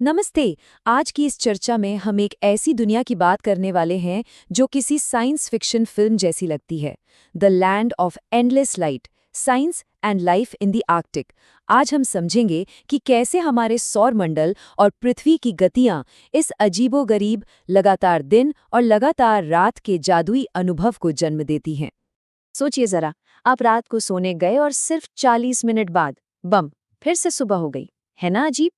नमस्ते। आज की इस चर्चा में हम एक ऐसी दुनिया की बात करने वाले हैं जो किसी साइंस फिक्शन फिल्म जैसी लगती है। The land of endless light, science and life in the Arctic. आज हम समझेंगे कि कैसे हमारे सौरमंडल और पृथ्वी की गतियां इस अजीबोगरीब लगातार दिन और लगातार रात के जादुई अनुभव को जन्म देती हैं। सोचिए जरा, आप रात को सोने गए और सिर्फ 40 मिनट बाद बम, फिर से सुबह हो गई। है ना अजीब?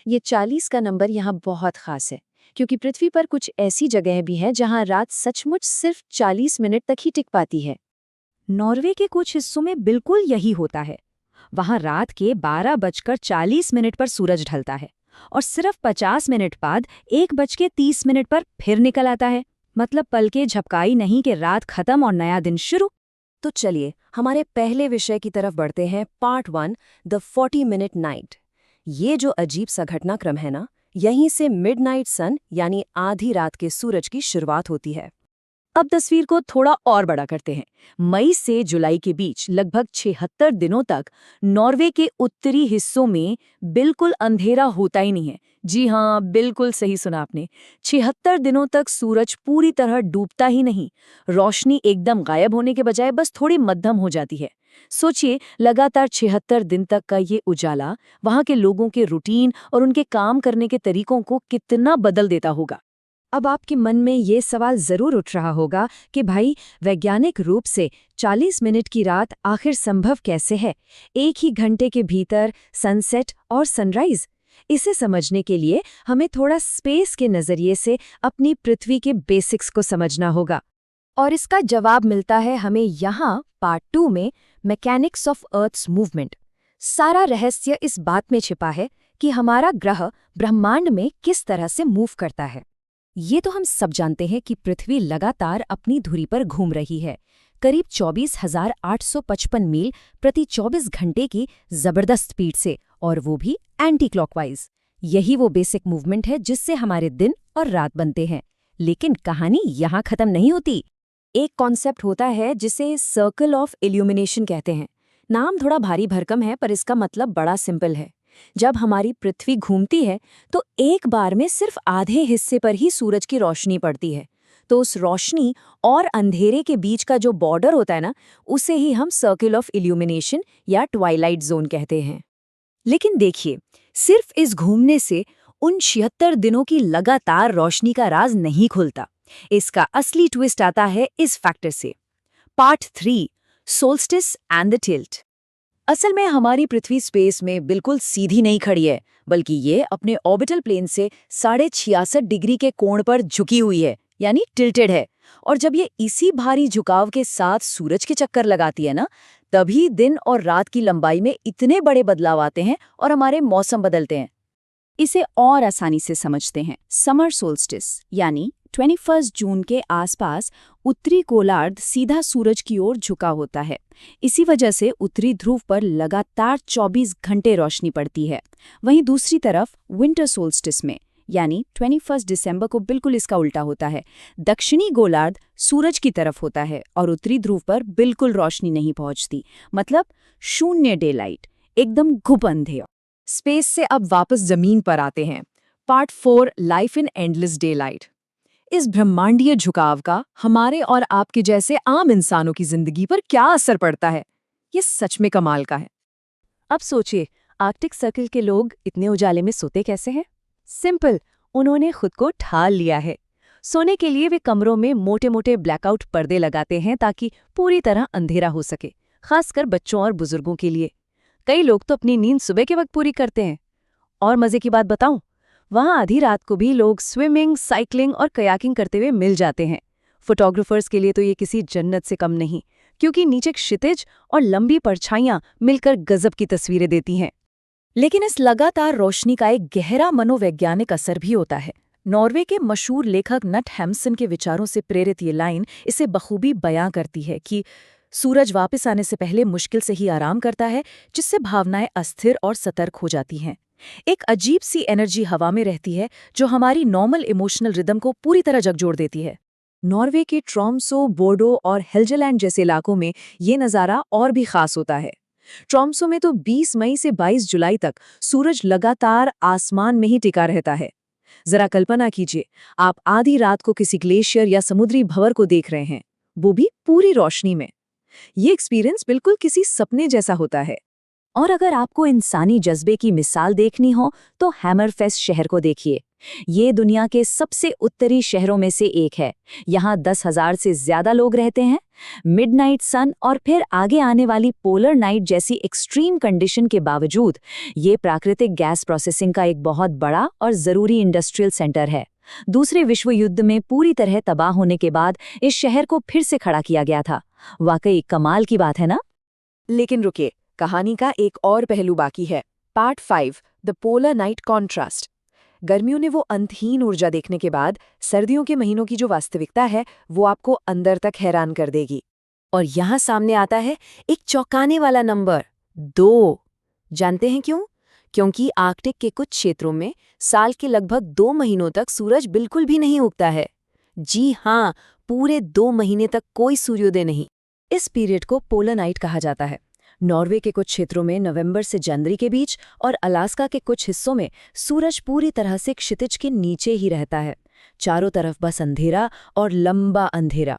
ये 40 का नंबर यहाँ बहुत खास है, क्योंकि पृथ्वी पर कुछ ऐसी जगह भी हैं जहाँ रात सचमुच सिर्फ 40 मिनट तक ही टिक पाती है। नॉर्वे के कुछ हिस्सों में बिल्कुल यही होता है। वहां रात के 12:40 पर सूरज ढलता है और सिर्फ 50 मिनट बाद 1:30 पर फिर निकल आता है। मतलब पलके झपकाई नहीं कि रात खत्म और नया दिन शुरू। तो चलिए हमारे पहले विषय की तरफ बढ़ते हैं। Part 1, the 40 minute night. ये जो अजीब सा घटनाक्रम है ना, यहीं से मिडनाइट सन यानी आधी रात के सूरज की शुरुआत होती है। अब तस्वीर को थोड़ा और बड़ा करते हैं। मई से जुलाई के बीच लगभग 76 दिनों तक नॉर्वे के उत्तरी हिस्सों में बिल्कुल अंधेरा होता ही नहीं है। जी हाँ, बिल्कुल सही सुना आपने। 76 दिनों तक सूरज पूरी तरह डूबता ही नहीं। रोशनी एकदम गायब होने के बजाय बस थोड़ी मध्यम हो जाती है। सोचिए, लगातार 76 दिन तक का ये उजाला वहाँ के लोगों के रूटीन और उनके काम करने के तरीकों को कितना बदल देता होगा। अब आपके मन में ये सवाल जरूर उठ रहा होगा कि भाई, वैज्ञानिक रूप से 40 मिनट की रात आखिर संभव कैसे है? एक ही घंटे के भीतर सनसेट और सनराइज। इसे समझने के लिए हमें थोड़ा स्पेस के नजरिए से अपनी पृथ्वी के बेसिक्स को समझना होगा। और इसका जवाब मिलता है हमें यहाँ पार्ट 2 में, मैकेनिक्स ऑफ अर्थ्स मूवमेंट। सारा रहस्य इस बात में छिपा है कि हमारा ग्रह ब्रह्मांड में किस तरह से मूव करता है। ये तो हम सब जानते हैं कि पृथ्वी लगातार अपनी धुरी पर घूम रही है, करीब 24,855 मील प्रति 24 घंटे की जबरदस्त स्पीड से, और वो भी एंटी क्लॉकवाइज। यही वो बेसिक मूवमेंट है जिससे हमारे दिन और रात बनते हैं। लेकिन कहानी यहाँ खत्म नहीं होती। एक कॉन्सेप्ट होता है जिसे सर्कल ऑफ इल्यूमिनेशन कहते हैं। नाम थोड़ा भारी भरकम है, पर इसका मतलब बड़ा सिंपल है। जब हमारी पृथ्वी घूमती है तो एक बार में सिर्फ आधे हिस्से पर ही सूरज की रोशनी पड़ती है। तो उस रोशनी और अंधेरे के बीच का जो बॉर्डर होता है ना, उसे ही हम सर्कल ऑफ इल्यूमिनेशन या ट्वाइलाइट जोन कहते हैं। लेकिन देखिए, सिर्फ इस घूमने से उन 76 दिनों की लगातार रोशनी का राज नहीं खुलता। इसका असली ट्विस्ट आता है इस फैक्टर से। Part 3, solstice and the tilt. असल में हमारी पृथ्वी स्पेस में बिल्कुल सीधी नहीं खड़ी है, बल्कि ये अपने ऑर्बिटल प्लेन से 66.5 डिग्री के कोण पर झुकी हुई है, यानी टिल्टेड है। और जब ये इसी भारी झुकाव के साथ सूरज के चक्कर लगाती है ना, तभी दिन और रात की लंबाई में इतने बड़े बदलाव आते हैं और हमारे मौसम बदलते हैं। इसे और आसानी से समझते हैं। समर सोल्स्टिस यानी 21 जून के आसपास उत्तरी गोलार्ध सीधा सूरज की ओर झुका होता है। इसी वजह से उत्तरी ध्रुव पर लगातार 24 घंटे रोशनी पड़ती है। वहीं दूसरी तरफ विंटर सोल्स्टिस में यानी 21 दिसंबर को बिल्कुल इसका उल्टा होता है। दक्षिणी गोलार्ध सूरज की तरफ होता है और उत्तरी ध्रुव पर बिल्कुल रोशनी नहीं पहुंचती। मतलब शून्य डे लाइट, एकदम घुप अंधेरा। स्पेस से अब वापस जमीन पर आते हैं। Part 4, life in endless day light. इस ब्रह्मांडीय झुकाव का हमारे और आपके जैसे आम इंसानों की जिंदगी पर क्या असर पड़ता है, ये सच में कमाल का है। अब सोचिए, आर्कटिक सर्कल के लोग इतने उजाले में सोते कैसे हैं? सिंपल, उन्होंने खुद को ढाल लिया है। सोने के लिए वे कमरों में मोटे मोटे ब्लैकआउट पर्दे लगाते हैं ताकि पूरी तरह अंधेरा हो सके, खासकर बच्चों और बुजुर्गों के लिए। कई लोग तो अपनी नींद सुबह के वक्त पूरी करते हैं। और मजे की बात बताऊं, वहां आधी रात को भी लोग स्विमिंग, साइकिलिंग और कयाकिंग करते हुए मिल जाते हैं। फोटोग्राफर्स के लिए तो ये किसी जन्नत से कम नहीं, क्योंकि नीचे क्षितिज और लंबी परछाइयां मिलकर गजब की तस्वीरें देती हैं। लेकिन इस लगातार रोशनी का एक गहरा मनोवैज्ञानिक असर भी होता है। नॉर्वे के मशहूर लेखक नट हैम्सन के विचारों से प्रेरित ये लाइन इसे बखूबी बयां करती है कि सूरज वापस आने से पहले मुश्किल से ही आराम करता है, जिससे भावनाएं अस्थिर और सतर्क हो जाती हैं। एक अजीब सी एनर्जी हवा में रहती है जो हमारी नॉर्मल इमोशनल रिदम को पूरी तरह झकझोर देती है। नॉर्वे के ट्रॉम्सो, बोर्डो और हेल्जलैंड जैसे इलाकों में ये नज़ारा और भी खास होता है। ट्रोम्सो में तो 20 मई से 22 जुलाई तक सूरज लगातार आसमान में ही टिका रहता है। जरा कल्पना कीजिए, आप आधी रात को किसी ग्लेशियर या समुद्री भंवर को देख रहे हैं, वो भी पूरी रोशनी में। ये एक्सपीरियंस बिल्कुल किसी सपने जैसा होता है। और अगर आपको इंसानी जज्बे की मिसाल देखनी हो तो हैमरफेस्ट शहर को देखिए। ये दुनिया के सबसे उत्तरी शहरों में से एक है। यहाँ 10,000 से ज्यादा लोग रहते हैं। मिडनाइट सन और फिर आगे आने वाली पोलर नाइट जैसी एक्सट्रीम कंडीशन के बावजूद ये प्राकृतिक गैस प्रोसेसिंग का एक बहुत बड़ा और जरूरी इंडस्ट्रियल सेंटर है। दूसरे विश्व युद्ध में पूरी तरह तबाह होने के बाद इस शहर को फिर से खड़ा किया गया था। वाकई कमाल की बात है ना? लेकिन रुकिए, कहानी का एक और पहलू बाकी है। Part 5, the polar night contrast. गर्मियों ने वो अंतहीन ऊर्जा देखने के बाद सर्दियों के महीनों की जो वास्तविकता है वो आपको अंदर तक हैरान कर देगी। और यहाँ सामने आता है एक चौंकाने वाला नंबर 2। जानते हैं क्यों? क्योंकि आर्कटिक के कुछ क्षेत्रों में साल के लगभग 2 महीनों तक सूरज बिल्कुल भी नहीं उगता है। जी हाँ, पूरे 2 महीने तक कोई सूर्योदय नहीं। इस पीरियड को पोलर नाइट कहा जाता है। नॉर्वे के कुछ क्षेत्रों में नवंबर से जनवरी के बीच और अलास्का के कुछ हिस्सों में सूरज पूरी तरह से क्षितिज के नीचे ही रहता है। चारों तरफ बस अंधेरा और लंबा अंधेरा।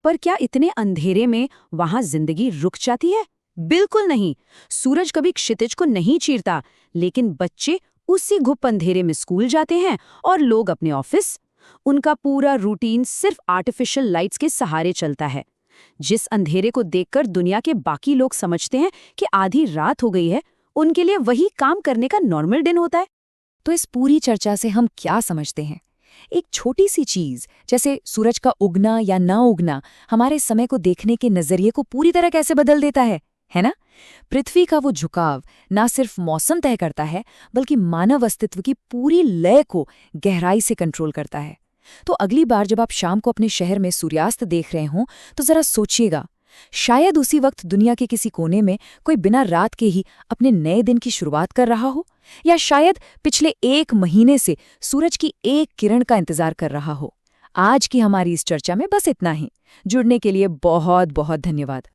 पर क्या इतने अंधेरे में वहां जिंदगी रुक जाती है? बिल्कुल नहीं। सूरज कभी क्षितिज को नहीं चीरता, लेकिन बच्चे उसी घुप अंधेरे में स्कूल जाते हैं और लोग अपने ऑफिस। उनका पूरा रूटीन सिर्फ आर्टिफिशियल लाइट्स के सहारे चलता है। जिस अंधेरे को देखकर दुनिया के बाकी लोग समझते हैं कि आधी रात हो गई है, उनके लिए वही काम करने का नॉर्मल दिन होता है। तो इस पूरी चर्चा से हम क्या समझते हैं? एक छोटी सी चीज जैसे सूरज का उगना या ना उगना हमारे समय को देखने के नजरिए को पूरी तरह कैसे बदल देता है ना? पृथ्वी का वो झुकाव ना सिर्फ मौसम तय करता है, बल्कि मानव अस्तित्व की पूरी लय को गहराई से कंट्रोल करता है। तो अगली बार जब आप शाम को अपने शहर में सूर्यास्त देख रहे हों तो जरा सोचिएगा, शायद उसी वक्त दुनिया के किसी कोने में कोई बिना रात के ही अपने नए दिन की शुरुआत कर रहा हो, या शायद पिछले 1 महीने से सूरज की एक किरण का इंतजार कर रहा हो। आज की हमारी इस चर्चा में बस इतना ही। जुड़ने के लिए बहुत बहुत धन्यवाद।